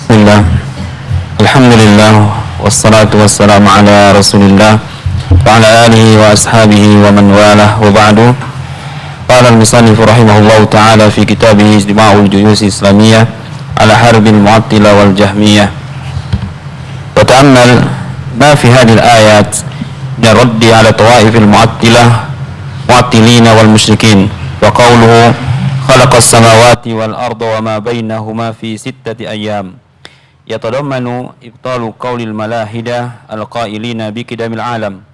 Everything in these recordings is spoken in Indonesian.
Bismillah, Alhamdulillah, wassalatu wassalamu ala rasulillah wa ala alihi wa ashabihi wa man walah wa ba'du. Qala al-musannif rahimahullahu ta'ala fi kitabih Ijtima'ul Juyus Islamiyah ala harbil mu'attilah wal jahmiyah. Wa ta'ammal ma fi hadhihi al-ayat min raddi ala tawa'ifil mu'attilina wal musyrikin wa qawluhu khalaqas samawati wal arda wa ma bainahuma fi sittati ayyam yatadammanu ibtalu qawlil malahida al-qailina biqidamil alam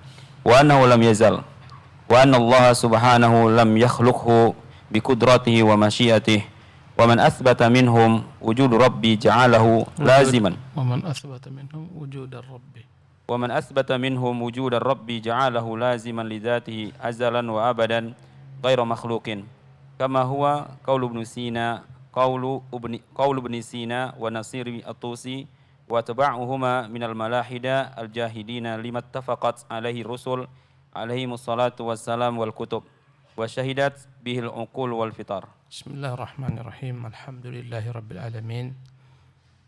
wa annahu lam yazal wa anna Allah subhanahu lam yakhluqhu biqudratihi wa masyiatihi wa man athbata minhum wujud rabbi ja'alahu laziman wa man athbata minhum wujud rabbi ja'alahu laziman li dhatihi azalan wa abadan ghairu makhluqin kama huwa qaulu ibn Sina qaulu ibn Sina wa Nasir at-Tusi wa taba'uhuma minal malahida al-jahidina lima ittafaqat alaihi rusul alaihi mussalatu wassalam wal kutub wa syahidat bihil uqul wal fitar. Bismillahirrahmanirrahim. Alhamdulillahi rabbil alamin.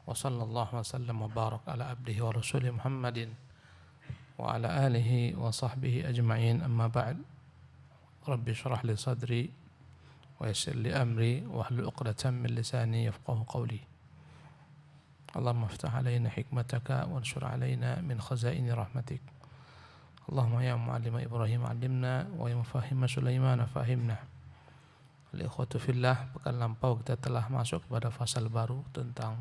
Wa sallallahu wa sallam wa barak ala abdihi wa rasulih Muhammadin wa ala alihi wa sahbihi ajma'in, amma ba'd. Rabbi syrah li sadri wa yassir li amri wa hlul 'uqdatam min lisani yafqahu qawli. Allahumma iftah alaina hikmataka wa anshur alaina min khazaini rahmatik. Allahumma ya mu'allima Ibrahim 'allimna wa ya mufahhima Sulaiman fahimna. Al-ikhwatu fillah, pekan lampau kita telah masuk kepada fasal baru tentang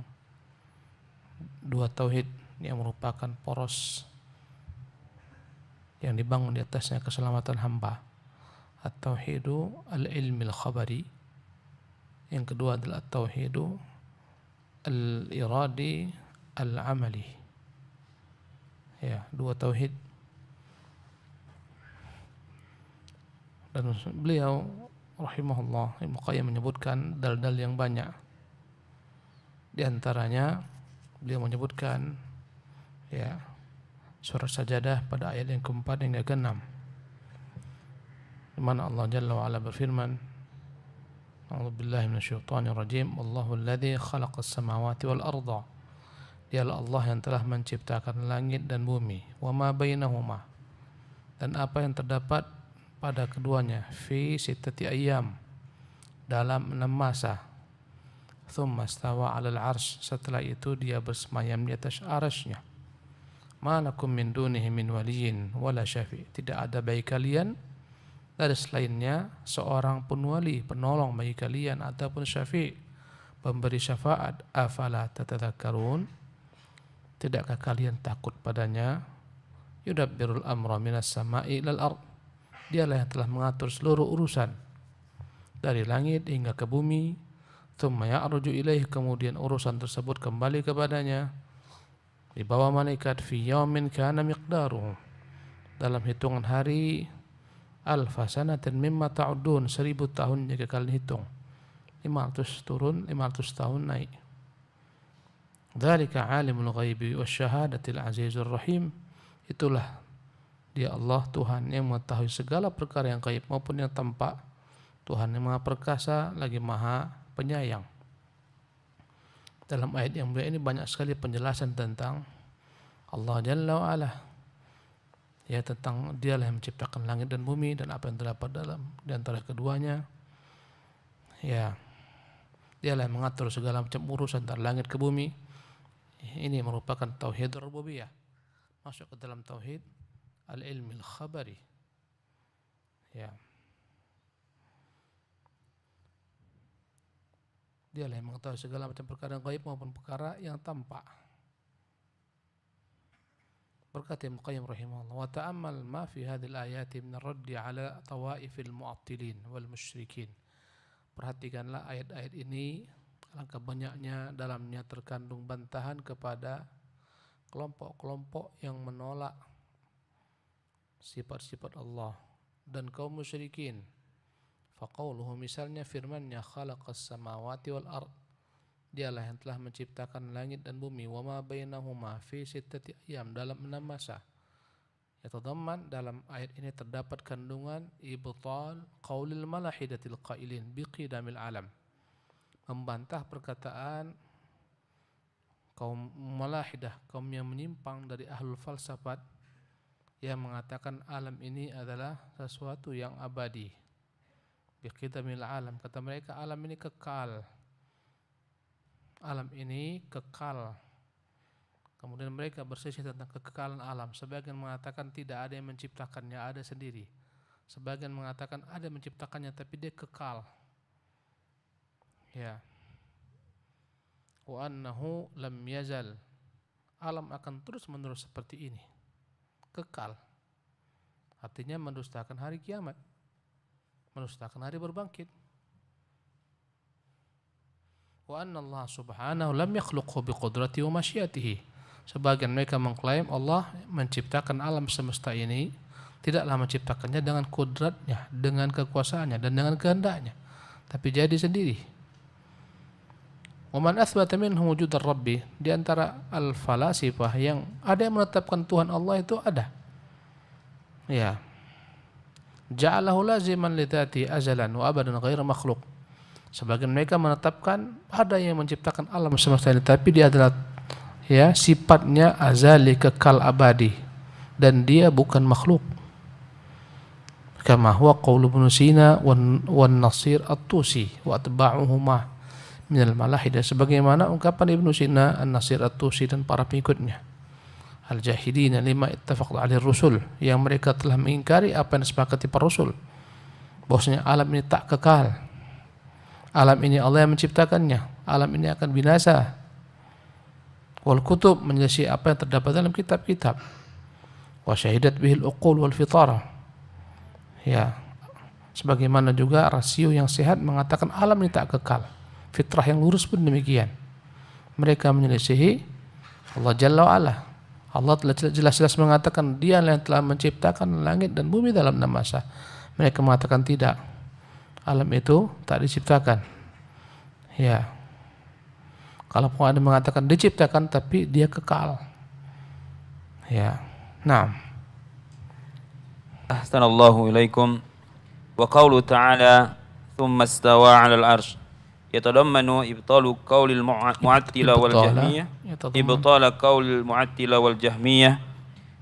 dua tauhid yang merupakan poros yang dibangun di atasnya keselamatan hamba. At-tauhidu al-ilmil khabari. Yang kedua adalah at-tauhidu al-iradi al-amali. Ya, dua tauhid. Dan beliau rahimahullah Ibnu Qayyim menyebutkan dalil-dalil yang banyak. Di antaranya beliau menyebutkan ya surah Sajadah pada ayat yang keempat hingga keenam, di mana Allah Jalla wa Ala berfirman, A'udzubillahi minasyaitonir rajim, Allahu alladzi khalaqas samawati wal arda. Dialah Allah yang telah menciptakan langit dan bumi, wa ma bainahuma, dan apa yang terdapat pada keduanya, fi sittati ayyam, dalam 6 masa. Tsumma stawa 'alal 'arsy, setelah itu dia bersemayam di atas arasy-Nya. Ma lakum min dunihi min waliyyin wala syafi', tidak ada bagi kalian dari selainnya seorang pun wali, penolong bagi kalian ataupun syafi', pemberi syafaat. Afala tatadzakkarun, tidakkah kalian takut padanya? Yudabbirul amra minas sama'i ilal ard, dialah yang telah mengatur seluruh urusan dari langit hingga ke bumi. Tsumma ya'ruju ilaih, kemudian urusan tersebut kembali kepadanya di bawah malaikat. Fi yaumin kana miqdaruhu, dalam hitungan hari, alfa sanatin mimma ta'udun, 1000 tahun jika kalian hitung. 500 turun, 500 tahun naik. Dzalika alimul ghaibi wasyahadatil azizur rahim, itulah dia Allah, Tuhan yang mengetahui segala perkara yang gaib maupun yang tampak, Tuhan yang maha perkasa lagi maha penyayang. Dalam ayat yang mulia ini banyak sekali penjelasan tentang Allah Jalla wa Ala, ya, tentang dialah yang menciptakan langit dan bumi dan apa yang terdapat dalam di antara keduanya. Ya, dialah yang mengatur segala macam urusan dari langit ke bumi. Ini merupakan tauhid rububiyah, masuk ke dalam tauhid al-ilmil khabari. Ya, dialah yang mengetahui segala macam perkara yang gaib maupun perkara yang tampak. Berkata Ibnu Qayyim rahimahullah, wa ta'ammal ma fi hadhil ayati min ar-raddi ala tawaifil mu'attilin wal musyrikin. Perhatikanlah ayat-ayat ini, alangkah banyaknya dalamnya terkandung bantahan kepada kelompok-kelompok yang menolak sifat-sifat Allah dan kaum musyrikin. Faqauluhu, misalnya firman-Nya, khalaqas samawati wal ard, dialah yang telah menciptakan langit dan bumi, wa ma bainahuma fi sittati ayyam, dalam 6 masa. Yatadamman, dalam ayat ini terdapat kandungan ibtal qaulil malahidatil qailin biqidamil alam, membantah perkataan kaum Malahidah, kaum yang menyimpang dari ahlul falsafat yang mengatakan alam ini adalah sesuatu yang abadi. Biqidamil alam, kata mereka alam ini kekal. Alam ini kekal. Kemudian mereka berselisih tentang kekekalan alam. Sebagian mengatakan tidak ada yang menciptakannya, ada sendiri. Sebagian mengatakan ada yang menciptakannya tapi dia kekal. Ya. Wa annahu lam yazal. Alam akan terus-menerus seperti ini. Kekal. Artinya mendustakan hari kiamat. Mendustakan hari berbangkit. Wa anna Allah subhanahu lam yakhluqhu biqudrati wa masyiatihi. Sebagian mereka mengklaim Allah menciptakan alam semesta ini tidaklah menciptakannya dengan kudratnya, dengan kekuasaannya dan dengan kehendaknya, tapi jadi sendiri. Wa man athbata minhum wujud ar-rabbi, di antara al-falasifah yang ada yang menetapkan Tuhan Allah itu ada. Ya. Ja'alahu laziman li dzati azalan wa abadan ghairu makhluq. Sebagian mereka menetapkan ada yang menciptakan alam semesta ini tapi dia adalah sifatnya azali, kekal, abadi, dan dia bukan makhluk. Kama huwa qaulu Ibnu Sina wan Nasir at-Tusi wa atba'uhuma minal malahidah, sebagaimana ungkapan Ibnu Sina, An-Nasir at-Tusi dan para pengikutnya. Al-jahidina lima ittafaq alaihi rusul, yang mereka telah mengingkari apa yang disepakati para rasul, bahwasanya alam ini tak kekal. Alam ini Allah yang menciptakannya, alam ini akan binasa. Wal kutub, menjelaskan apa yang terdapat dalam kitab-kitab. Wa syahidat bihil uqul wal fitara. Ya, sebagaimana juga rasio yang sehat mengatakan alam ini tak kekal. Fitrah yang lurus pun demikian. Mereka menyelisihi Allah Jalla wa'ala. Allah telah jelas-jelas mengatakan Dia yang telah menciptakan langit dan bumi dalam 6 masa. Mereka mengatakan tidak. Alam itu tak diciptakan. Ya. Kalau ada mengatakan diciptakan tapi dia kekal. Ya. Naam. Ahsanallahu ilaikum. Wa qawlu ta'ala thumma istawa 'alal 'arsy yatadammanu ibtalu qaulil mu'attila wal jahmiyah ibtala qaulil mu'attila wal jahmiyah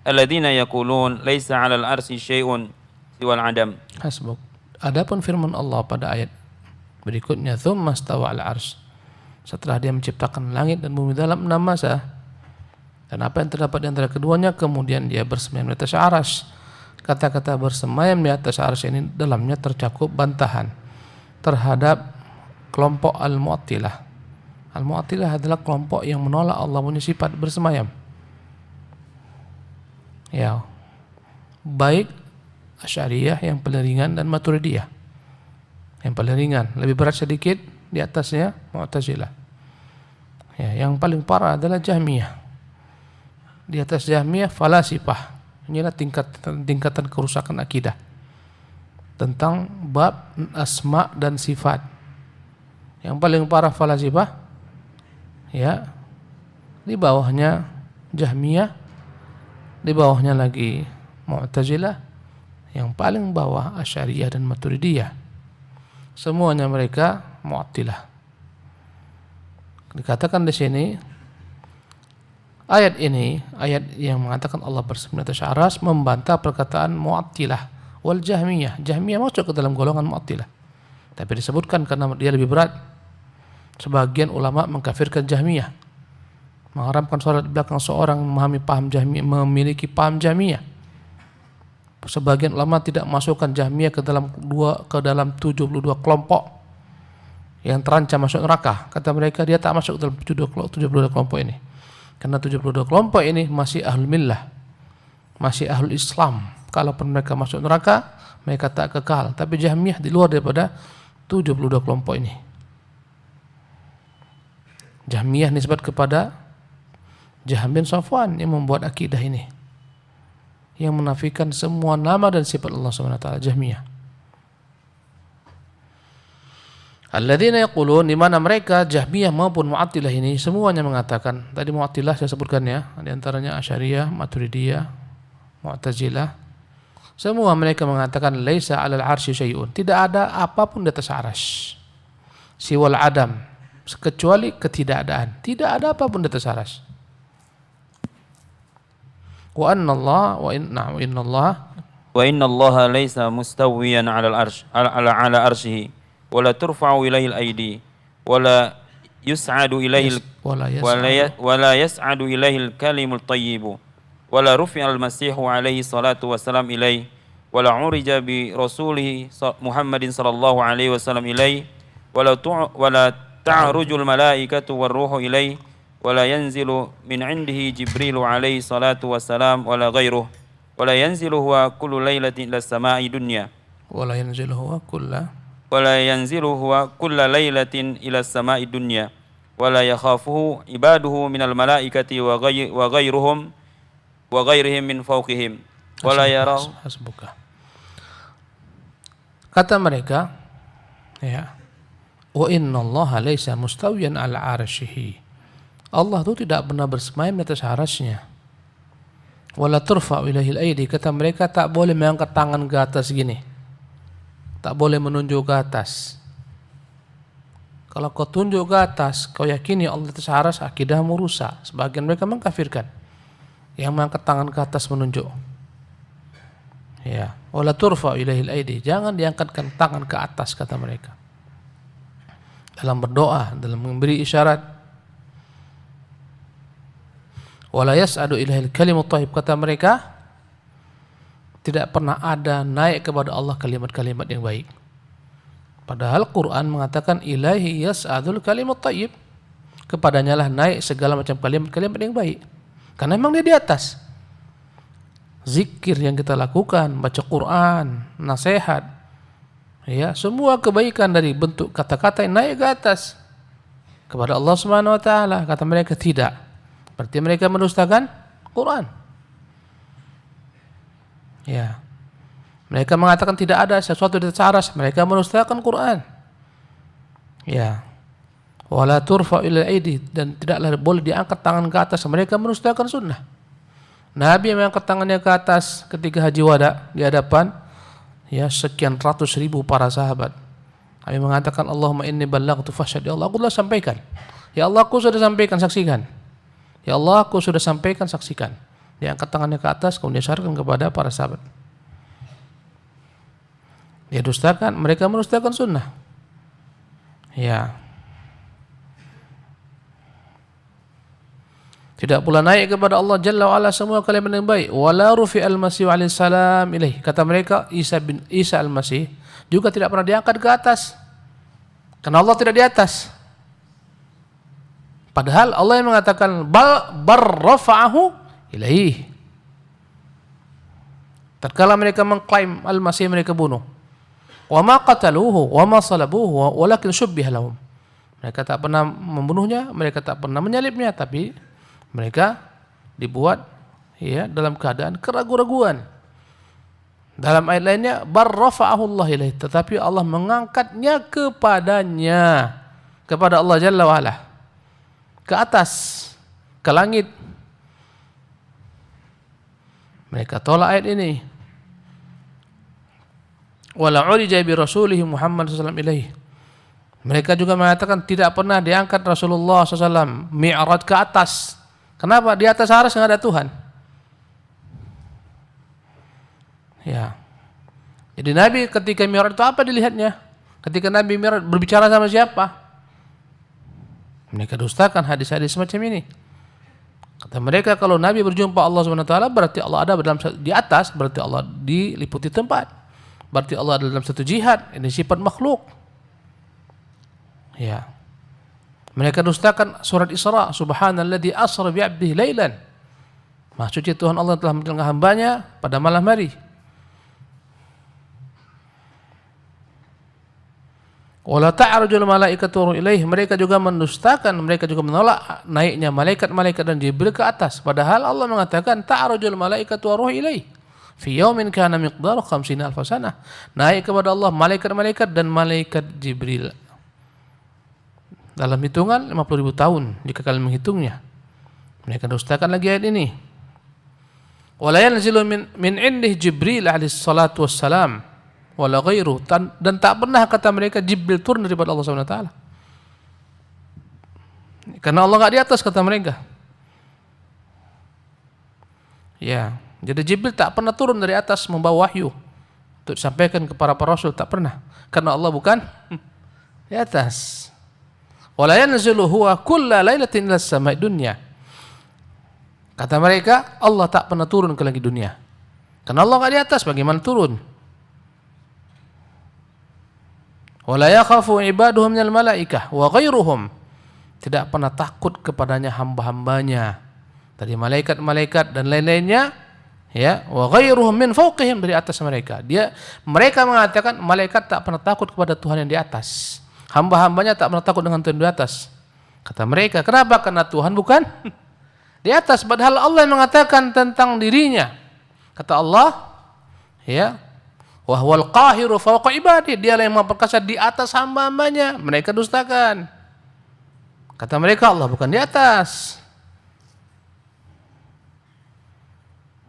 alladziina yaqulun laisa 'alal 'arsy syai'un siwal 'adam. Hasbuk. Adapun firman Allah pada ayat berikutnya, thumma istawa 'alal 'arsy, setelah dia menciptakan langit dan bumi dalam 6 masa dan apa yang terdapat di antara keduanya, kemudian dia bersemayam di atas arsy. Kata-kata bersemayam di atas arsy ini dalamnya tercakup bantahan terhadap kelompok Al-Mu'attilah. Al-Mu'attilah adalah kelompok yang menolak Allah punya sifat bersemayam. Ya, baik Asy'ariyah yang paling ringan dan Maturidiyah yang paling ringan, lebih berat sedikit. Di atasnya Mu'tazilah. Ya, yang paling parah adalah Jahmiyah. Di atas Jahmiyah falasifah. Inilah tingkatan kerusakan akidah tentang bab asma dan sifat. Yang paling parah falasifah, ya, di bawahnya Jahmiyah, di bawahnya lagi Mu'tazilah, yang paling bawah Asy'ariyah dan Maturidiyah. Semuanya mereka Mu'attilah. Dikatakan di sini ayat ini, ayat yang mengatakan Allah bersemayam di atas arsy membantah perkataan Mu'attilah wal Jahmiyah. Jahmiyah masuk ke dalam golongan Mu'attilah, tapi disebutkan karena dia lebih berat. Sebagian ulama mengkafirkan Jahmiyah, mengharamkan salat di belakang seorang memahami paham Jahmiyah, memiliki paham Jahmiyah. Sebagian ulama tidak masukkan Jahmiyah ke dalam 72 kelompok yang terancam masuk neraka. Kata mereka dia tak masuk dalam 72 kelompok ini, karena 72 kelompok ini masih ahlul millah, masih ahlul Islam. Kalaupun mereka masuk neraka, mereka tak kekal. Tapi Jahmiyah di luar daripada 72 kelompok ini. Jahmiyah nisbat kepada Jahm bin Safwan yang membuat akidah ini, yang menafikan semua nama dan sifat Allah SWT. Jahmiyah. Alladzina yaqulun, di mana mereka Jahmiyah maupun Mu'attilah ini semuanya mengatakan, tadi Mu'attilah saya sebutkan ya, di antaranya Asy'ariyah, Maturidiyah, Mu'tazilah, semua mereka mengatakan laisa 'alal 'arsy syai'un, tidak ada apapun di atas arsy, siwal adam, kecuali ketidakadaan. Tidak ada apapun di atas arsy. Wa inna Allah وإن الله ليس مستويا على العرش على عرشه ولا ترفع إليه الأيدي ولا يسعد إليه ولا يسعد إليه الكلم الطيب ولا رفع المسيح عليه الصلاة والسلام إليه ولا عرج برسوله محمد صلى الله عليه وسلم إليه ولا تعرج الملائكة والروح إليه ولا ينزل من عنده جبريل عليه الصلاة والسلام ولا غيره ولا ينزل هو كل ليلة إلى السماء الدنيا ولا ينزل هو كل ليلة إلى السماء الدنيا ولا يخافه عباده من الملائكة وغيرهم من فوقهم ولا يراه. Kata mereka, ya, wa inna Allah laisa mustawiyan ala arsyihi. Allah itu tidak pernah bersemayam di atas arasy-Nya. Wala turfa'u ilaihil aidi, kata mereka tak boleh mengangkat tangan ke atas gini. Tak boleh menunjuk ke atas. Kalau kau tunjuk ke atas, kau yakini Allah di atas arsy, akidahmu rusak. Sebagian mereka mengkafirkan yang mengangkat tangan ke atas menunjuk. Ya, wala turfa'u ilaihil aidi, jangan diangkatkan tangan ke atas, kata mereka. Dalam berdoa, dalam memberi isyarat. Wala yas'adu ilaihil kalimut thayyib, kata mereka tidak pernah ada naik kepada Allah kalimat-kalimat yang baik. Padahal Quran mengatakan ilaihi yas'adul kalimut thayyib, kepadanya lah naik segala macam kalimat-kalimat yang baik. Karena memang dia di atas. Zikir yang kita lakukan, baca Quran, nasihat, ya, semua kebaikan dari bentuk kata-kata yang naik ke atas kepada Allah Subhanahu wa taala, kata mereka tidak. Berarti mereka mendustakan Quran. Ya. Mereka mengatakan tidak ada sesuatu di atas arsy, mereka mendustakan Quran. Ya. Wala turfa ila aidi, dan tidaklah boleh diangkat tangan ke atas, mereka mendustakan sunnah. Nabi mengangkat tangannya ke atas ketika haji wada di hadapan sekian ratus ribu para sahabat. Nabi mengatakan, Allahumma inni ballaghtu fashhad, ya Allah, aku telah sampaikan. Ya Allah, aku sudah sampaikan, saksikan. Ya Allah, aku sudah sampaikan, saksikan. Dia angkat tangannya ke atas, kemudian syarkan kepada para sahabat. Dia dustakan, mereka mendustakan sunnah. Ya. Tidak pula naik kepada Allah Jalla wa'ala semua kalimat yang baik. Wala rufi'al masih alaihi salam ilaih. Kata mereka, Isa al-Masih juga tidak pernah diangkat ke atas. Karena Allah tidak di atas. Padahal Allah yang mengatakan barrafa'ahu ilaih. Tatkala mereka mengklaim Al-Masih mereka bunuh. Wa ma qataluhu wa ma salabuhu walakin syubbiha lahum. Mereka tak pernah membunuhnya, mereka tak pernah menyalibnya, tapi mereka dibuat dalam keadaan keraguan-raguan. Dalam ayat lainnya barrafa'ahu Allah ilaih, tetapi Allah mengangkatnya kepadanya, kepada Allah Jalla wa ala, ke atas, ke langit. Mereka tolak ayat ini. Wala urija bi rasulih Muhammad sallallahu alaihi wasallam. Mereka juga mengatakan tidak pernah diangkat Rasulullah SAW mi'raj ke atas. Kenapa? Di atas arsy enggak ada Tuhan. Ya. Jadi Nabi ketika mi'raj itu apa dilihatnya? Ketika Nabi mi'raj berbicara sama siapa? Mereka dustakan hadis-hadis semacam ini. Kata mereka kalau Nabi berjumpa Allah SWT berarti Allah ada di atas, berarti Allah diliputi tempat. Berarti Allah ada dalam satu jihad, ini sifat makhluk. Ya. Mereka dustakan surat Isra, subhanalladzi asra bi'abdihi lailan. Maha suci Tuhan Allah telah menjalankan hambanya pada malam hari. Wala ta'rujul malaikatu ilaih, mereka juga mendustakan, mereka juga menolak naiknya malaikat-malaikat dan Jibril ke atas. Padahal Allah mengatakan ta'rujul malaikatu wa ruh ilaih fi yaumin kana miqdaru 50 alf sanah. Naik kepada Allah malaikat-malaikat dan malaikat Jibril dalam hitungan 50.000 tahun jika kalian menghitungnya. Mereka dustakan lagi ayat ini. Wala yanzilu min indih Jibril alaihi salatu wassalam wala ghairu, dan tak pernah kata mereka Jibril turun daripada Allah SWT. Karena Allah nggak di atas, kata mereka. Ya, jadi Jibril tak pernah turun dari atas membawa wahyu untuk disampaikan kepada para rasul, tak pernah. Karena Allah bukan di atas. Wala yanzilu huwa kulla lailatin ila samai dunya. Kata mereka, Allah tak pernah turun ke langit dunia. Karena Allah nggak di atas, bagaimana turun? Wala yakhafu ibaduhum minal malaikah wa ghairuhum. Tidak pernah takut kepadanya hamba-hambanya dari malaikat-malaikat dan lain-lainnya, ya, wa ghairuhum min fawqihim, dari atas mereka. Mereka mengatakan malaikat tak pernah takut kepada Tuhan yang di atas. Hamba-hambanya tak pernah takut dengan Tuhan di atas. Kata mereka, kenapa? Karena Tuhan bukan di atas, padahal Allah yang mengatakan tentang dirinya. Kata Allah, ya, wa huwal qahiru fawqa ibadi, dialah yang maha perkasa di atas hamba-hambanya. Mereka dustakan. Kata mereka, Allah bukan di atas.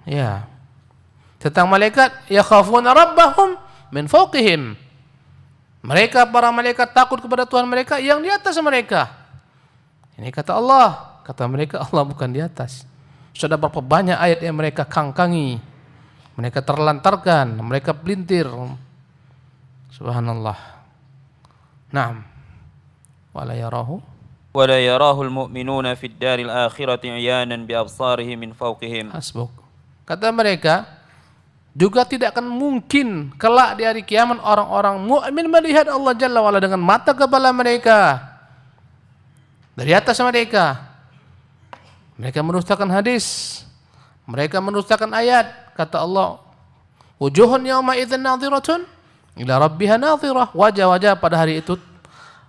Ya. Tentang malaikat, yakhafuna rabbahum min fawqihim. Mereka, para malaikat, takut kepada Tuhan mereka yang di atas mereka. Ini kata Allah. Kata mereka, Allah bukan di atas. Sudah berapa banyak ayat yang mereka kangkangi, mereka terlantarkan, mereka pelintir. Subhanallah. Naam. Wala yarahu ولا يراه المؤمنون في الدار الآخرة عيانا بأبصارهم من فوقهم. hasbuk. Kata mereka, juga tidak akan mungkin kelak di hari kiamat orang-orang mukmin melihat Allah Jalla wa'ala dengan mata kepala mereka dari atas mereka. Mereka mendustakan hadis, mereka mendustakan ayat. Kata Allah, wujuhun yawma idzin nadhiratun ila rabbiha nadhirah. Wajah-wajah pada hari itu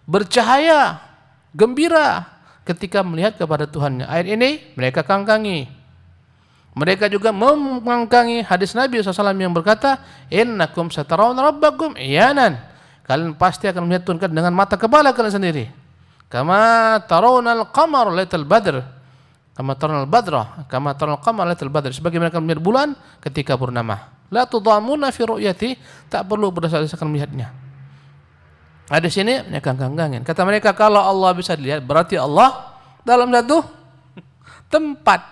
bercahaya, gembira ketika melihat kepada Tuhannya. Ayat ini mereka kangkangi. Mereka juga mengangkangi hadis Nabi SAW yang berkata, innakum satarawna rabbakum iyanan. Kalian pasti akan melihat Tuhan dengan mata kepala kalian sendiri. Kama tarawnal qamar lailatul badr. Kama tarawna al-badra, kama tarawna al-qamar lailatul badr. Sebagaimana kalian melihat bulan ketika purnama. La tudamuna fi ru'yati, tak perlu berdasar-dasarkan melihatnya. Ada sini mereka kangkangin. Kata mereka, kalau Allah bisa dilihat, berarti Allah dalam satu tempat.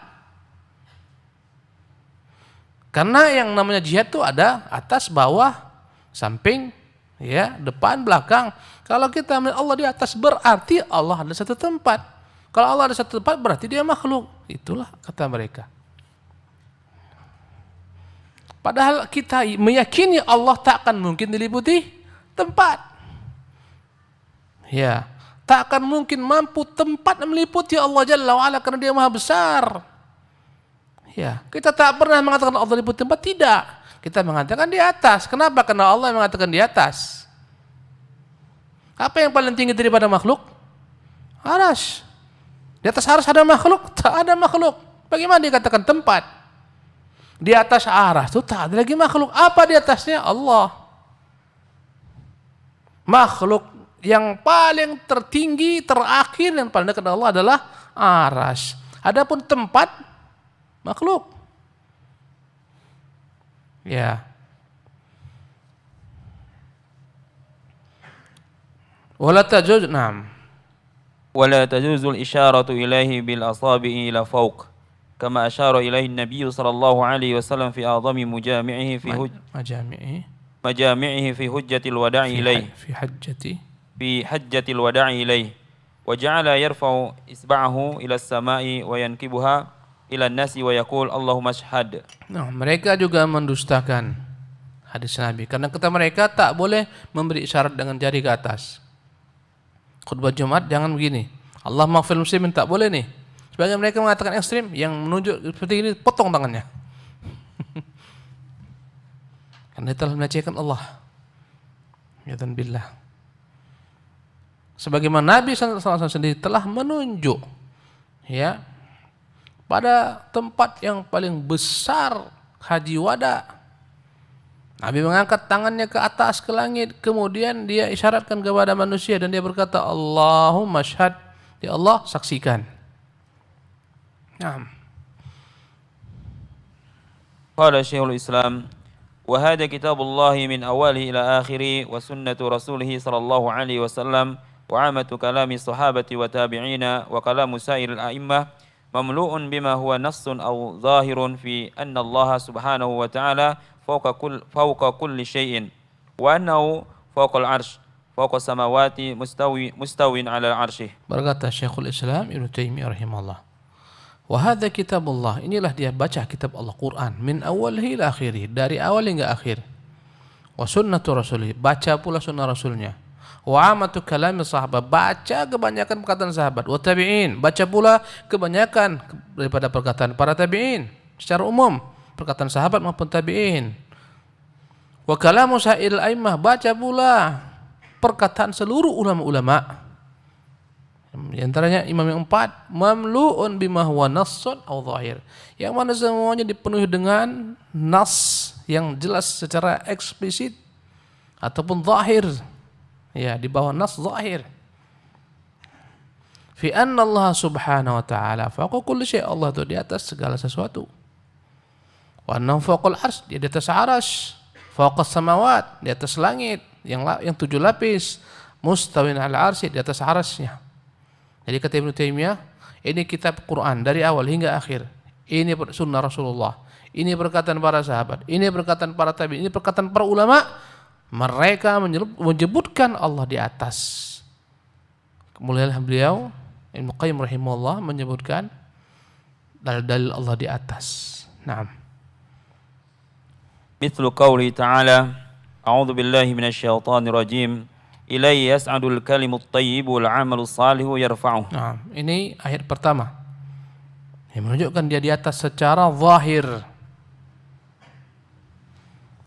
Karena yang namanya jihad itu ada atas, bawah, samping, ya, depan, belakang. Kalau kita melihat Allah di atas, berarti Allah ada satu tempat. Kalau Allah ada satu tempat, berarti dia makhluk. Itulah kata mereka. Padahal kita meyakini Allah tak akan mungkin diliputi tempat. Ya, tak akan mungkin mampu tempat meliputi Allah Jalla wa'ala karena dia maha besar. Ya, kita tak pernah mengatakan Allah meliputi tempat, tidak. Kita mengatakan di atas. Kenapa? Karena Allah yang mengatakan di atas. Apa yang paling tinggi daripada makhluk? Arsy. Di atas arsy ada makhluk? Tak ada makhluk. Bagaimana dikatakan tempat? Di atas arsy itu tak ada lagi makhluk. Apa di atasnya? Allah. Makhluk yang paling tertinggi, terakhir, yang paling dekat Allah adalah arsy. Adapun tempat, makhluk. Ya. Wala tajuz, na'am. ولا تجوز الإشارة إليه بالأصابع إلى فوق كما أشار إليه النبي صلى الله عليه وسلم في أعظم مجامعه في حجة الوداع إليه في حجة الوداع إليه وجعل يرفع إصبعه إلى السماء وينكبها إلى الناس ويقول اللهم اشهد. Nah, mereka juga mendustakan hadis Nabi karena kata mereka tak boleh memberi isyarat dengan jari ke atas. Khutbah Jumat jangan begini, Allah maghfir muslimin, tak boleh nih. Sebagian mereka mengatakan ekstrim, yang menunjuk seperti ini potong tangannya. Karena telah melecehkan Allah. Ya dan billah. Sebagaimana Nabi SAW sendiri telah menunjuk, ya, pada tempat yang paling besar haji wada. Nabi mengangkat tangannya ke atas ke langit, kemudian dia isyaratkan kepada manusia dan dia berkata, Allahumma syhad, ya Allah saksikan. Naam. قال شيخ الإسلام وهذا كتاب الله من أوله إلى آخره وسنة رسوله صلى الله عليه وسلم وعامة كلام الصحابة وتابعين وكلام سائر الأئمة مملوء بما هو نص أو ظاهر في أن الله سبحانه وتعالى فوق كل شيء وأنه فوق العرش فوق السماوات مستوي على عرشه. Berkata Syekhul Islam Ibnu Taimiyah rahimahullah. Wa hadza kitabullah, inilah dia baca kitab Allah Quran min awalihi ila akhirih, dari awal hingga akhir. Wa sunnatu rasulih, baca pula sunnah rasulnya. Wa amatu kalami sahabat, baca kebanyakan perkataan sahabat. Wa tabi'in, baca pula kebanyakan daripada perkataan para tabi'in secara umum, perkataan sahabat maupun tabi'in. Wa kalamu sa'il a'immah, baca pula perkataan seluruh ulama-ulama. Di antaranya imam yang 4, mamlu'un bima huwa nassun aw zahir, yang mana semuanya dipenuhi dengan nas yang jelas secara eksplisit ataupun zahir. Ya, di bawah nas zahir. Fi anna Allah subhanahu wa ta'ala fawqa kulli syai', Allah itu di atas segala sesuatu. Wa annahu fawqal arsy, dia di atas arsy. Fawqas samawat, di atas langit yang 7 lapis. Mustawin 'ala arsy, di atas arsy-Nya. Jadi kata Ibnu Taimiyah, ini kitab Quran dari awal hingga akhir. Ini sunnah Rasulullah. Ini perkataan para sahabat. Ini perkataan para tabi'in. Ini perkataan para ulama. Mereka menyebutkan Allah di atas. Kemudian beliau Ibnu Qayyim rahimahullah menyebutkan dalil Allah di atas. Naam. Mithlu qauli ta'ala, a'udzu billahi minasyaitonir rajim. Ilaihi yas'adul kalimut thayyib wal 'amalus shalihu yarfa'uh. Nah, ini ayat pertama. Yang menunjukkan dia di atas secara zahir.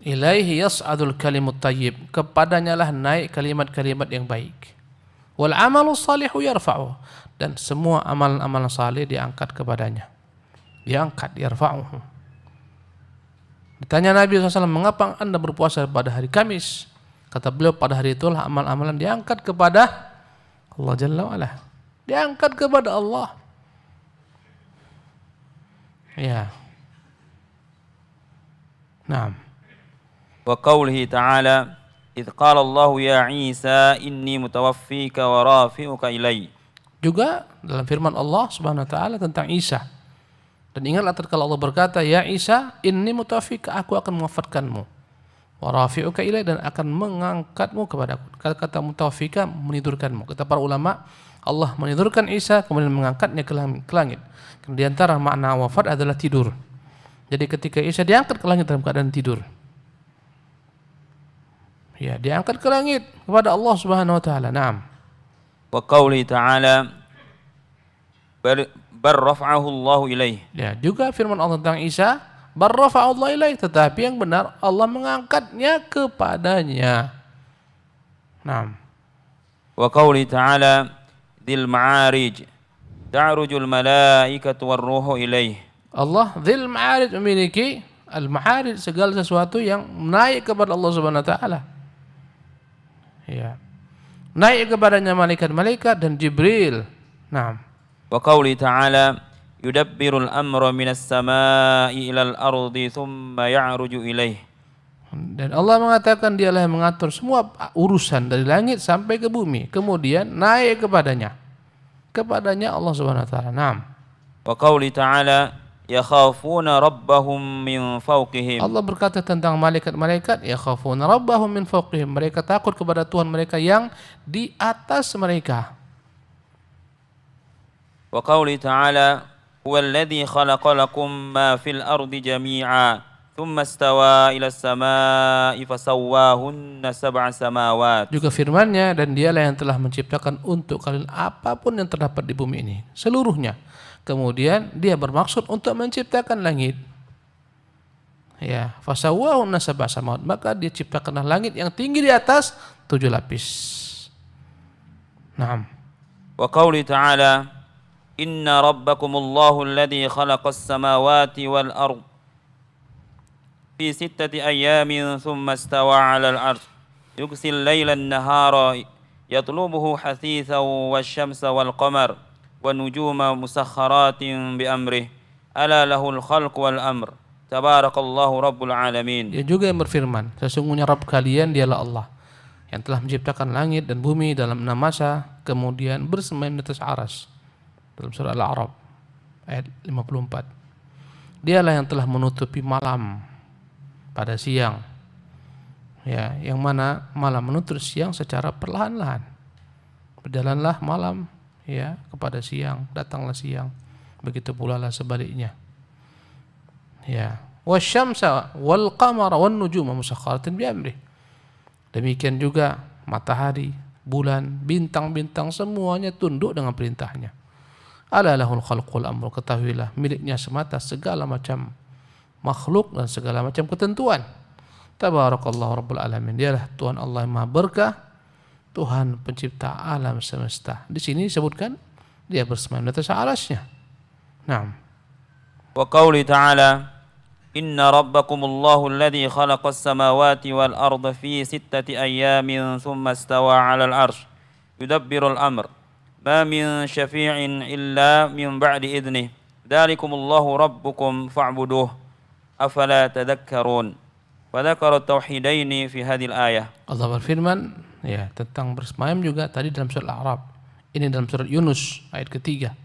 Ilaihi yas'adul kalimut thayyib, kepadanya lah naik kalimat-kalimat yang baik. Wal 'amalus shalihu yarfa'uh, dan semua amalan-amalan saleh diangkat kepadanya. Diangkat, yarfa'uh. Ditanya Nabi SAW, mengapa Anda berpuasa pada hari Kamis? Kata beliau, pada hari itulah amal-amalan diangkat kepada Allah Jalla wa'ala. Diangkat kepada Allah. Ya. Naam. Wa qawlihi ta'ala, idh qala Allah ya Isa inni mutawaffika wa rafi'uka ilai. Juga dalam firman Allah Subhanahu wa taala tentang Isa. Dan ingatlah tatkala Allah berkata, ya Isa inni mutawaffika, aku akan mewafatkanmu. Wa rafi'uka ilai, dan akan mengangkatmu kepadaku. Kata mutawaffika, menidurkanmu. Kata para ulama, Allah menidurkan Isa kemudian mengangkatnya ke langit. Di antara makna wafat adalah tidur. Jadi ketika Isa diangkat ke langit dalam keadaan tidur. Ya, diangkat ke langit kepada Allah Subhanahu wa taala. Naam. Wa qauli ta'ala bar rafa'ahu Allah ilaih. Ya, juga firman Allah tentang Isa, bar rafa'ahu Allah ilaih, tetapi yang benar Allah mengangkatnya kepadanya. Naam. Wa qauli ta'ala dzil ma'arij ta'rujul malaikatu war ruhu ilaih. Allah dzil ma'arij, memiliki al-ma'arij, segala sesuatu yang naik kepada Allah Subhanahu wa taala. Ya. Naik kepadanya malaikat-malaikat dan Jibril. Naam. Wa qauli ta'ala yudabbirul amra minas samai ilal ardi thumma ya'ruju ilaih. Dan Allah mengatakan dialah yang mengatur semua urusan dari langit sampai ke bumi, kemudian naik kepadanya. Kepadanya Allah Subhanahu wa taala. Naam. Wa qauli ta'ala yakhafuna rabbahum min fawqihim. Allah berkata tentang malaikat-malaikat, yakhafuna rabbahum min fawqihim, mereka takut kepada Tuhan mereka yang di atas mereka. Wa qauli ta'ala huwallazi khalaqa lakum ma fil ardi jami'a thumma istawa ila as-samaa'i fasawwahunna sab'a samawat. Juga firman-Nya, dan dialah yang telah menciptakan untuk kalian apapun yang terdapat di bumi ini seluruhnya. Kemudian dia bermaksud untuk menciptakan langit. Ya, fasawwahunna sab'a samawat, maka dia ciptakanlah langit yang tinggi di atas 7 lapis. Naam. Wa qauli ta'ala inna rabbakumullahu alladhi khalaqas samawati wal ard fi 6 ayyamin thumma istawa 'alal 'arsy yughsil laila an-nahara yatlubuhu hasithan wasyamsa wal qamar wan-nujuma musakhkharatin bi amrih ala lahul khalqu wal amr tabarakallahu rabbul alamin. Dia juga yang berfirman, sesungguhnya Rabb kalian dialah Allah yang telah menciptakan langit dan bumi dalam 6 masa, kemudian bersemayam di atas arsy. Dalam surah Al-A'raf ayat 54. Dialah yang telah menutupi malam pada siang, ya, yang mana malam menutup siang secara perlahan-lahan. Berjalanlah malam, ya, kepada siang, datanglah siang. Begitu pula lah sebaliknya. Ya, wasyamsa wal qamara wan nujuma musakhkharatin bi amrih. Demikian juga matahari, bulan, bintang-bintang semuanya tunduk dengan perintahnya. Ala lahul khalqul amru, ketahuilah miliknya semata segala macam makhluk dan segala macam ketentuan. Tabarakallahu rabbul alamin. Dialah Tuhan Allah yang Maha Berkah, Tuhan pencipta alam semesta. Di sini disebutkan dia bersemayam di atas arasy-Nya. Naam. Wa qauli ta'ala Inna rabbakumullahu alladhi khalaqas samawati wal arda fi 6 ayyamin thumma istawa 'alal 'arsy yudabbirul amr ma min syafi'in illa min ba'di idnih dzalikumullahu rabbukum fa'buduh afala tadhakkarun. Wa dzakara tauhidaini fi hadhil ayah. Allah berfirman, ya, tentang bersemayam juga tadi dalam surat Al-A'raf. Ini dalam surat Yunus ayat ketiga.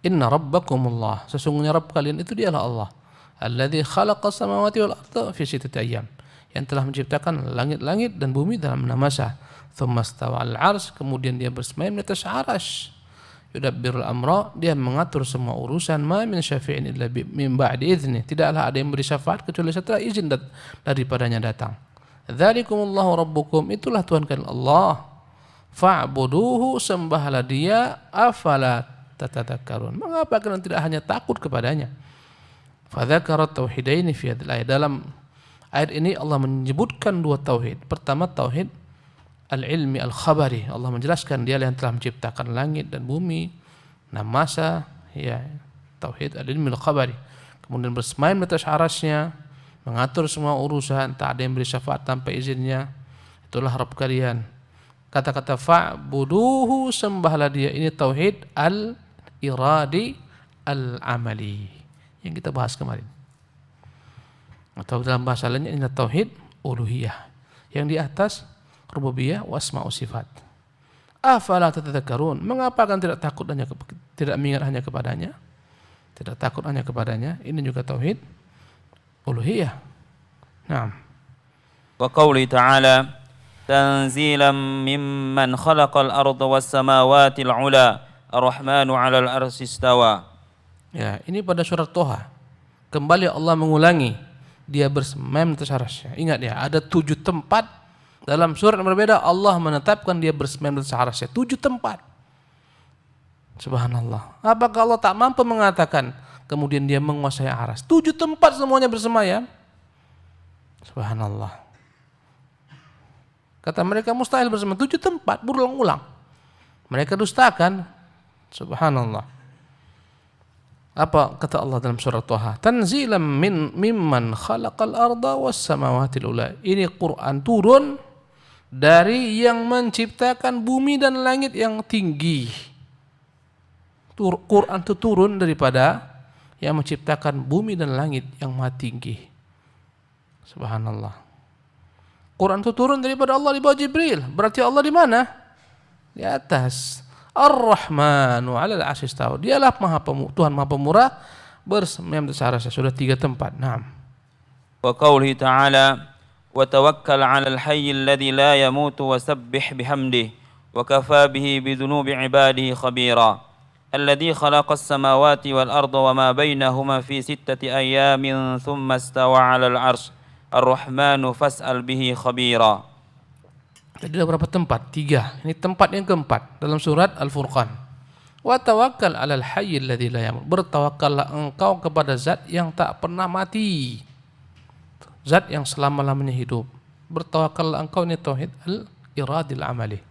Inna rabbakumullah, sesungguhnya Rabb kalian itu dialah Allah. Alladzi khalaqas samawati wal arda fi 6 ayyam, yang telah menciptakan langit-langit dan bumi dalam 6 masa. Tsumma stawa 'alal 'arsy, kemudian dia bersemayam di atas arasy. Yudabbirul amra, dia mengatur semua urusan. Ma min syafi'in illa min ba'di idzni, tidaklah ada yang beri syafaat kecuali setelah izin daripadanya datang. Dzalikumullahu rabbukum, itulah Tuhan kalian Allah. Fa'buduhu, sembahlah dia. Afala tatadzakkarun, mengapa kalian tidak hanya takut kepadanya? Fadzakara tauhidaini fi hadhil ayat. Dalam ayat ini Allah menyebutkan 2 tauhid. Pertama tauhid al-ilmi al-khabari. Allah menjelaskan dia yang telah menciptakan langit dan bumi 6 masa, ya, tauhid al-ilmi al-khabari. Kemudian bersemayam di atas arasy-Nya, mengatur semua urusan, tak ada yang beri syafaat tanpa izinnya. Itulah Rabb kalian. Kata-kata fa'buduhu, sembahlah dia, ini tauhid al-iradi al-amali yang kita bahas kemarin. Atau dalam bahasa lainnya ini tauhid uluhiyah, yang di atas rububiyah wa asma wa sifat. Afala tatadzakkarun, mengapa kan tidak takut hanya tidak mengingat hanya kepadanya? Tidak takut hanya kepadanya. Ini juga tauhid uluhiyah. Naam. Wa qauli ta'ala tanzilan mimman khalaqal arda was samawati al-'ula ar-rahmanu 'alal arsy istawa. Ya, ini pada surat Toha. Kembali Allah mengulangi dia bersemayam di atas arasy-Nya. Ingat ya, ada 7 tempat dalam surat yang berbeda Allah menetapkan dia bersemayam di atas arasy-Nya. 7 tempat. Subhanallah. Apakah Allah tak mampu mengatakan kemudian dia menguasai arasy? 7 tempat semuanya bersemayam. Subhanallah. Kata mereka mustahil bersemayam. 7 tempat berulang-ulang. Mereka dustakan. Subhanallah. Apa kata Allah dalam surah Toha? Tanzilam mimman khalaqal arda was samawati al-ula. Ini Quran turun dari yang menciptakan bumi dan langit yang tinggi. Quran itu turun daripada yang menciptakan bumi dan langit yang maha tinggi. Subhanallah. Quran itu turun daripada Allah di bawah Jibril. Berarti Allah di mana? Di atas. Ar-Rahmanu 'alal 'arsy istawa. Dialah Tuhan Maha Pemurah, bersemayam di atas arasy. Sudah 3 tempat. Naam. Wa qaulihi ta'ala wa tawakkal 'alal hayyil ladzi la yamutu wa sabbih bihamdihi wa kafaa bihi bidhunubi 'ibadihi khabira. Alladzi khalaqas samawati wal arda wa ma bainahuma fi 6 ayyamin thumma istawa 'alal 'arsy. Ar-Rahmanu fas'al bihi khabira. Jadi ada berapa tempat? 3. Ini tempat yang keempat dalam surat Al-Furqan. Wa tawakkal 'alal hayyil ladzi la yamut. Bertawakkallah engkau kepada zat yang tak pernah mati. Zat yang selama-lamanya hidup. Bertawakallah engkau, ini tauhid al-iradil amali.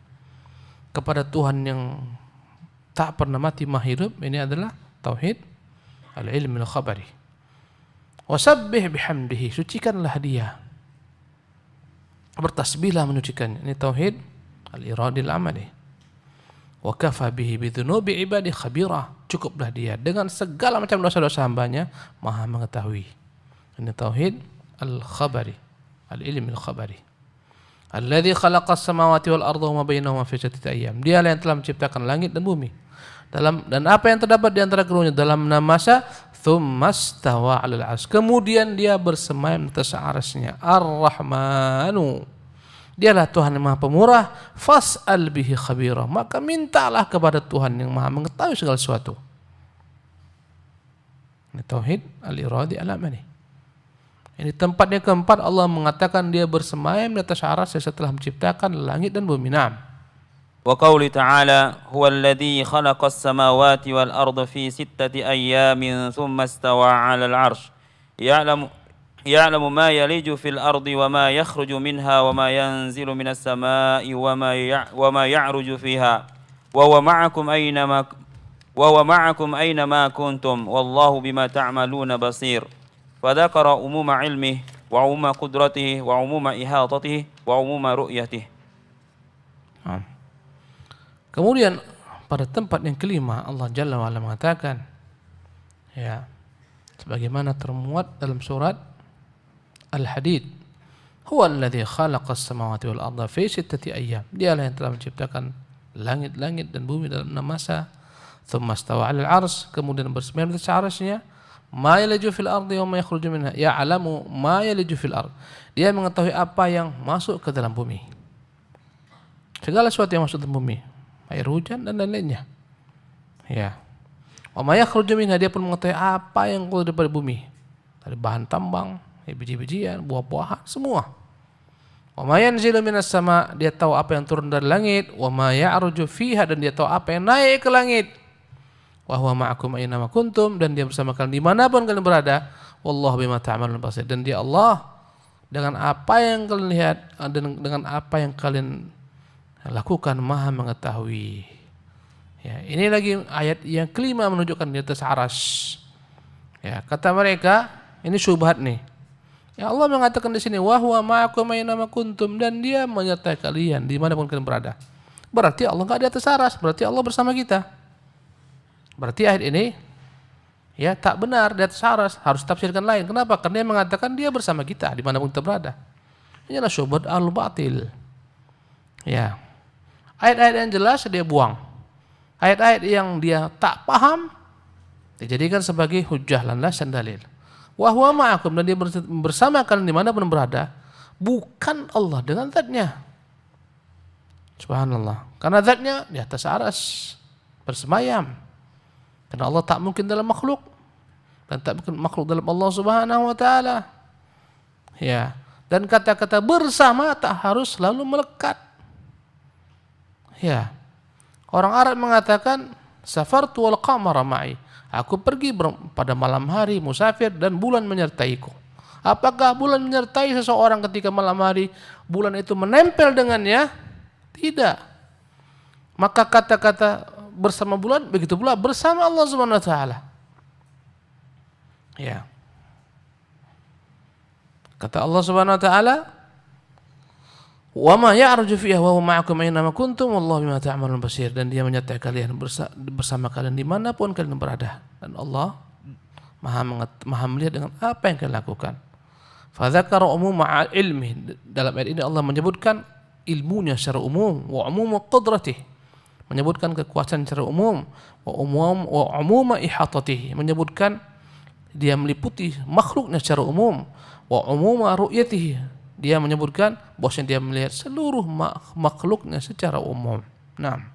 Kepada Tuhan yang tak pernah mati maha hidup, ini adalah tauhid al-ilmi al-khabari. Wasabbih bihamdihi, sucikanlah dia. Bertasbihlah menyucikannya. Ini tauhid al-iradil amali. Wa kafa bihi bidzunubi ibadi khabira. Cukuplah dia dengan segala macam dosa-dosa hambanya maha mengetahui. Ini tauhid al-khabari, al-ilmi al-khabari. Alladzi khalaqas samawati wal arda wa ma bainahuma fi sittati ayyam. Dialah yang telah menciptakan langit dan bumi. Dan apa yang terdapat di antara keduanya dalam 6 masa, tsummastawa 'alal 'arsy. Kemudian dia bersemayam di atas arasy-Nya. Ar-Rahmanu. Dialah Tuhan yang Maha Pemurah. Fas'al bihi khabira. Maka mintalah kepada Tuhan yang Maha mengetahui segala sesuatu. Ini tauhid al-iradi al-amali. Ini tempatnya keempat Allah mengatakan dia bersemayam di atas arasy setelah menciptakan langit dan bumi. Naam. Wa qauli ta'ala huwa alladhi khalaqas samawati wal arda fi sittati ayyamin thumma istawa 'alal 'arsy ya'lamu ma yaliju fil ardi wa ma yakhruju minha wa ma yanzilu minas sama'i wa ma ya'ruju fiha wa huwa ma'akum aina ma kuntum wallahu bima ta'maluna basir. فذكر عموم علمه وعموم قدرته وعموم إحاطته وعموم رؤيته. Kemudian pada tempat yang kelima Allah Jalla wa'ala mengatakan, ya, sebagaimana termuat dalam surat Al-Hadid, huwa alladhi khalaqas samawati wal arda fi sittati ayyam. Dialah yang telah menciptakan langit-langit dan bumi dalam 6 masa. Tsumma istawa 'alal 'arsy, kemudian bersemayam di atas arasy-Nya. Ma yaliju fil ardi wa ma yakhruju minha, ya'lamu ma yaliju fil ard. Dia mengetahui apa yang masuk ke dalam bumi. Segala sesuatu yang masuk ke dalam bumi, air hujan dan lain-lainnya. Ya. Wa ma yakhruju minha, dia pun mengetahui apa yang keluar dari bumi. Dari bahan tambang, biji-bijian, buah-buahan, semua. Wa ma yanzilu minas sama, dia tahu apa yang turun dari langit. Wa ma ya'ruju fiha, dan dia tahu apa yang naik ke langit. Wa huwa ma'akum aina ma kuntum, dan dia bersama kalian dimanapun kalian berada. Wallahu bima ta'malun basir, dan dia Allah dengan apa yang kalian lihat dan dengan apa yang kalian lakukan Maha mengetahui. Ya, ini lagi ayat yang kelima menunjukkan di atas arasy. Ya, kata mereka ini syubhat nih. Ya, Allah mengatakan di sini wa huwa ma'akum aina ma kuntum, dan dia menyertai kalian dimanapun kalian berada. Berarti Allah enggak di atas arasy, berarti Allah bersama kita. Berarti ayat ini ya tak benar, di atas arasy, harus tafsirkan lain. Kenapa? Karena dia mengatakan dia bersama kita dimanapun kita berada. Ini adalah syubhat al-batil. Ya, ayat-ayat yang jelas dia buang. Ayat-ayat yang dia tak paham dijadikan sebagai hujjah, landasan, dalil. Wa huwa ma'akum, dan dia bersama kalian dimanapun berada. Bukan Allah dengan zatnya. Subhanallah. Karena zatnya di atas arasy bersemayam. Karena Allah tak mungkin dalam makhluk, dan tak mungkin makhluk dalam Allah Subhanahu wa taala. Ya, dan kata-kata bersama tak harus selalu melekat. Ya. Orang Arab mengatakan safartu wal qamara ma'i. Aku pergi pada malam hari musafir dan bulan menyertaiku. Apakah bulan menyertai seseorang ketika malam hari bulan itu menempel dengannya? Tidak. Maka kata-kata bersama bulan begitu pula bersama Allah Subhanahu wa taala. Ya. Kata Allah Subhanahu wa taala, "Wa ma ya'ruju fiha wa huwa ma'akum aina ma kuntum wallahu bima ta'malun basir." Dan dia menyertai kalian bersama kalian dimanapun kalian berada, dan Allah Maha melihat dengan apa yang kalian lakukan. Fa dzakara umuma ilmi. Dalam ayat ini Allah menyebutkan ilmunya secara umum, wa umum qudratihi, menyebutkan kekuasaan secara umum, wa umuma ihatatihi, menyebutkan dia meliputi makhluknya secara umum, wa umuma ru'yatihi, dia menyebutkan bahwasanya dia melihat seluruh makhluknya secara umum. Naam.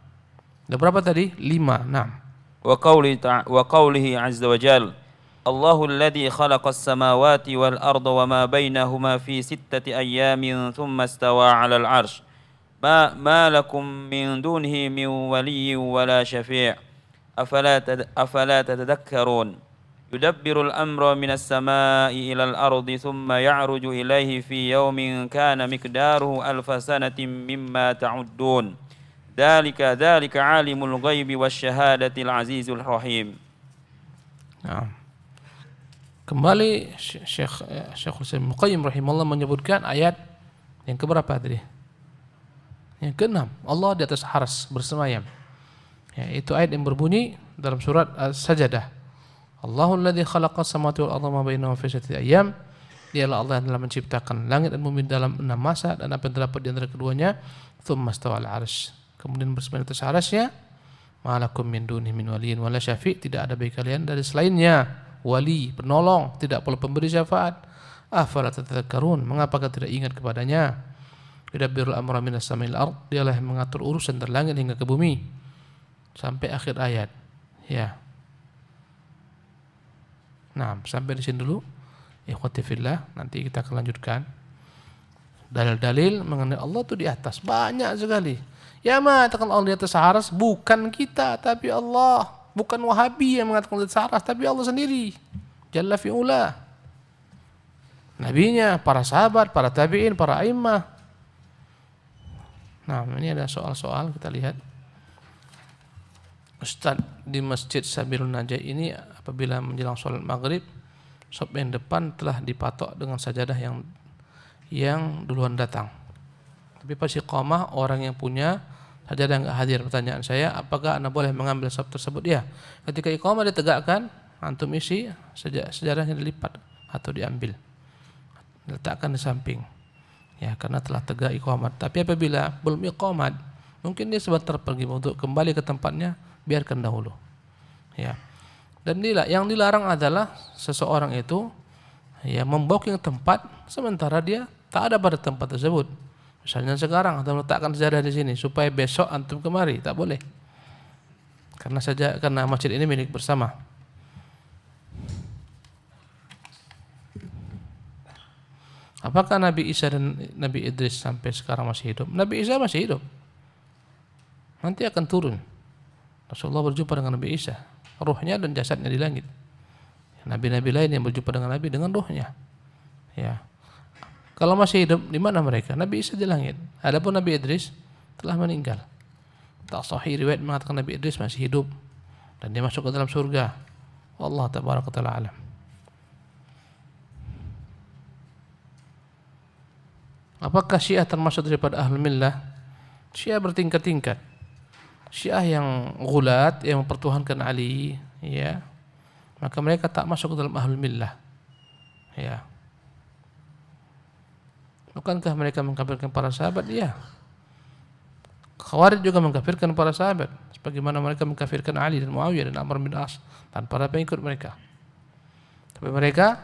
Ada berapa tadi? 5. Naam. Wa qawlihi azza wa jalla Allahu alladhi khalaqas samawati wal arda wa ma bainahuma fi sittati ayyamin thumma istawa 'alal 'arsy ما لكم من دونه من ولي ولا شفيع أفلا تتذكرون يدبر الأمر من السماء إلى الأرض ثم يعرج إليه في يوم كان مقداره 1000 سنة مما تعدون ذلك عالم الغيب والشهادة العزيز الرحيم. Kembali Syekhul Islam Ibnu Qayyim rahimahullah menyebutkan ayat yang keberapa tadi? Yang keenam, Allah di atas arsy bersemayam. Ya, itu ayat yang berbunyi dalam surat As-Sajdah. Allahul ladzi khalaqas samawati wal arda ma bainahuma fi sittati ayyam Dialah Allah yang telah menciptakan langit dan bumi dalam 6 masa dan apa yang terdapat di antara keduanya. Tsumma stawa 'ala 'arsy. Kemudian bersama atas arasy-Nya. Ma lakum min dunihi min waliyyin wala syafi', tidak ada bagi kalian dari selainnya wali, penolong, tidak pula pemberi syafaat. Afala tatadzakkarun, mengapakah tidak ingat kepadanya? Yudabbirul amra minas sama'il ard, dialah yang mengatur urusan dari langit hingga ke bumi. Sampai akhir ayat. Ya. Nah, sampai di sini dulu. Ikhwati fillah, nanti kita akan lanjutkan. Dalil-dalil mengenai Allah itu di atas banyak sekali. Ya mengatakan Allah di atas arsy bukan kita tapi Allah, bukan Wahabi yang mengatakan di atas arsy tapi Allah sendiri. Jalla fi'ula. Nabinya, para sahabat, para tabi'in, para a'immah. Nah, ini ada soal-soal kita lihat. Ustaz di Masjid Sabilun Najah ini apabila menjelang sholat maghrib, shop yang depan telah dipatok dengan sajadah yang duluan datang. Tapi pas iqamah orang yang punya sajadah enggak hadir. Pertanyaan saya, apakah Anda boleh mengambil shop tersebut? Ya. Ketika iqamah ditegakkan, antum isi sejarahnya dilipat atau diambil. Letakkan di samping. Ya, karena telah tegak iqamat. Tapi apabila belum iqamat, mungkin dia sebentar pergi untuk kembali ke tempatnya, biarkan dahulu. Ya. Dan yang dilarang adalah seseorang itu ya membooking tempat sementara dia tak ada pada tempat tersebut. Misalnya sekarang atau letakkan sejarah di sini supaya besok antum kemari, tak boleh. Karena masjid ini milik bersama. Apakah Nabi Isa dan Nabi Idris sampai sekarang masih hidup? Nabi Isa masih hidup. Nanti akan turun. Rasulullah berjumpa dengan Nabi Isa, ruhnya dan jasadnya di langit. Nabi-nabi lain yang berjumpa dengan Nabi dengan ruhnya. Ya. Kalau masih hidup, di mana mereka? Nabi Isa di langit. Adapun Nabi Idris telah meninggal. Tak sahih riwayat mengatakan Nabi Idris masih hidup dan dia masuk ke dalam surga. Allah tabaraka taala alam. Apakah Syiah termasuk daripada Ahlul Millah? Syiah bertingkat-tingkat. Syiah yang ghulat, yang mempertuhankan Ali, ya, maka mereka tak masuk ke dalam Ahlul Millah. Ya. Bukankah mereka mengkafirkan para sahabat? Ya. Khawarij juga mengkafirkan para sahabat, sebagaimana mereka mengkafirkan Ali dan Muawiyah dan Amr bin As dan para pengikut mereka. Tapi mereka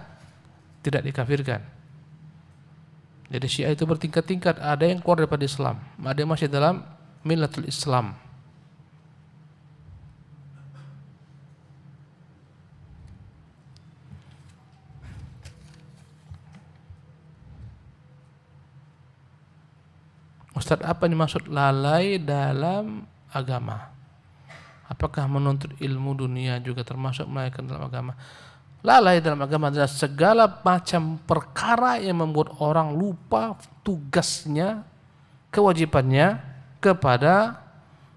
tidak dikafirkan. Jadi Syiah itu bertingkat-tingkat, ada yang keluar daripada Islam, ada yang masih dalam millatul Islam. Ustaz, apa yang dimaksud lalai dalam agama? Apakah menuntut ilmu dunia juga termasuk melalaikan dalam agama? Lalai dalam agama adalah segala macam perkara yang membuat orang lupa tugasnya, kewajibannya kepada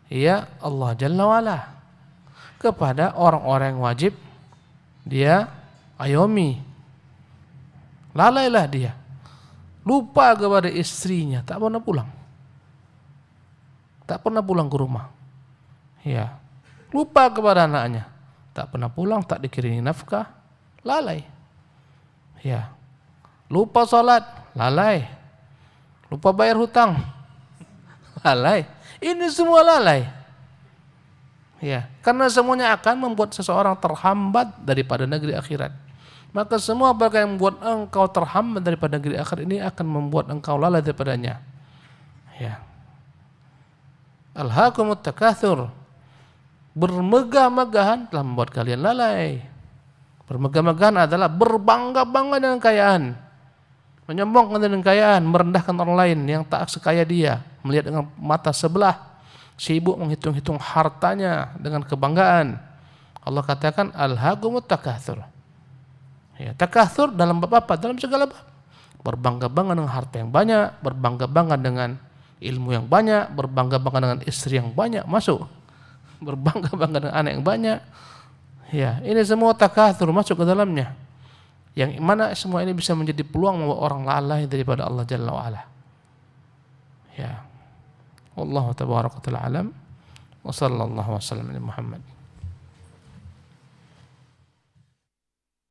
ya Allah Jalla wa'ala, kepada orang-orang yang wajib dia ayomi. Lalailah dia, lupa kepada istrinya, tak pernah pulang. Tak pernah pulang ke rumah. Ya. Lupa kepada anaknya. Tak pernah pulang, tak dikirimi nafkah. Lalai. Ya. Lupa salat, lalai. Lupa bayar hutang. Lalai. Ini semua lalai. Ya, karena semuanya akan membuat seseorang terhambat daripada negeri akhirat. Maka semua perkara yang membuat engkau terhambat daripada negeri akhirat ini akan membuat engkau lalai daripadanya. Ya. Alhaakumut takatsur, bermegah-megahan telah membuat kalian lalai. Bermegah-megahan adalah berbangga-bangga dengan kekayaan, menyombongkan dengan kekayaan, merendahkan orang lain yang tak sekaya dia, melihat dengan mata sebelah, sibuk menghitung-hitung hartanya dengan kebanggaan. Allah katakan alhaakumut takatsur. Ya, takatsur dalam bab apa? Dalam segala bab. Berbangga-bangga dengan harta yang banyak, berbangga-bangga dengan ilmu yang banyak, berbangga-bangga dengan istri yang banyak, masuk. Berbangga-bangga dengan anak yang banyak. Ya, ini semua takatsur masuk ke dalamnya. Yang mana semua ini bisa menjadi peluang membawa orang lalai daripada Allah Jalla wa'ala. Ya. Wallahu tabaraka ta'ala alam. Wa sallallahu wa sallam ala Muhammad.